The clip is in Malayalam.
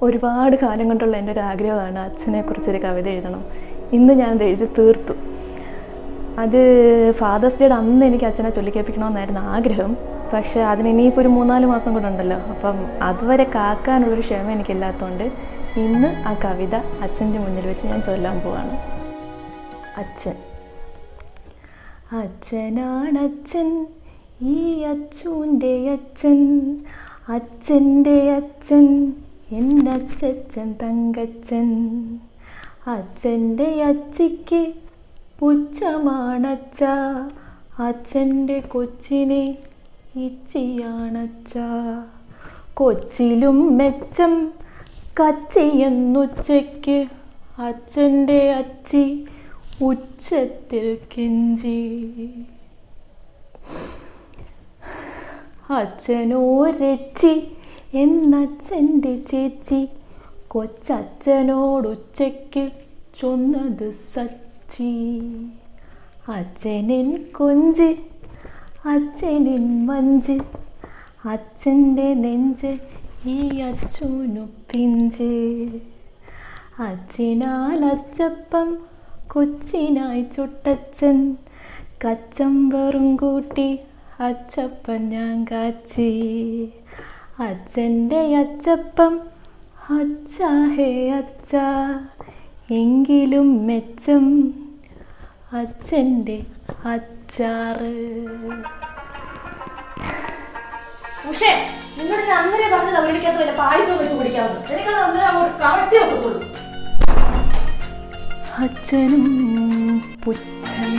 ഒരുപാട് കാലം കൊണ്ടുള്ള എൻ്റെ ഒരു ആഗ്രഹമാണ് അച്ഛനെക്കുറിച്ചൊരു കവിത എഴുതണം. ഇന്ന് ഞാനത് എഴുതി തീർത്തു. അത് ഫാദേഴ്സ് ഡേയുടെ അന്ന് എനിക്ക് അച്ഛനെ ചൊല്ലിക്കേൽപ്പിക്കണമെന്നായിരുന്നു ആഗ്രഹം. പക്ഷേ അതിന് ഇനിയിപ്പോൾ ഒരു 3-4 മാസം കൂടെ ഉണ്ടല്ലോ. അപ്പം അതുവരെ കാക്കാനുള്ളൊരു ക്ഷമ എനിക്കില്ലാത്തതുകൊണ്ട് ഇന്ന് ആ കവിത അച്ഛൻ്റെ മുന്നിൽ വെച്ച് ഞാൻ ചൊല്ലാൻ പോവാണ്. അച്ഛൻ. അച്ഛനാണച്ഛൻ, ഈ അച്ഛൻ്റെ അച്ഛൻ, അച്ഛൻ്റെ അച്ഛൻ, എന്നച്ഛൻ തങ്കച്ചൻ. അച്ഛൻ്റെ അച്ചിക്ക് പുച്ഛമാണച്ച, അച്ഛൻ്റെ കൊച്ചിനെ ഇച്ചിയാണച്ച. കൊച്ചിലും മെച്ചം കച്ചിയെന്നുച്ചയ്ക്ക്, അച്ഛൻ്റെ അച്ചി ഉച്ചത്തിൽ കെഞ്ചി. അച്ഛനോരച്ചി എന്നച്ഛൻ്റെ ചേച്ചി, കൊച്ചച്ഛനോടുച്ചയ്ക്ക് ചൊന്നത് സച്ചി. അച്ഛനിൻ കൊഞ്ച്, അച്ഛനിൻ മഞ്ച്, അച്ഛൻ്റെ നെഞ്ച്, ഈ അച്ഛനു പിഞ്ച്. അച്ഛനാൽ അച്ചപ്പം കൊച്ചിനായി ചുട്ടച്ഛൻ, കച്ചമ്പറും കൂട്ടി അച്ചപ്പൻ ഞാൻ കാച്ചി. അച്ഛൻ്റെ അച്ചപ്പം അച്ഛാ ഹേ അച്ഛാ, എങ്കിലും മെച്ചം അച്ഛൻ്റെ അച്ചാറ്. ഉഷേ, നിന്നോട് ഞാൻ അന്നേരം പറഞ്ഞതാ വീടിക്കകത്ത് വല്ല പായസം വെച്ച് കുടിക്കാവുന്നു. എനിക്കത് അന്നേരം അങ്ങോട്ട് കവഴ്ത്തി വെക്കത്തുള്ളൂ. അച്ഛനും പുച്ഛം.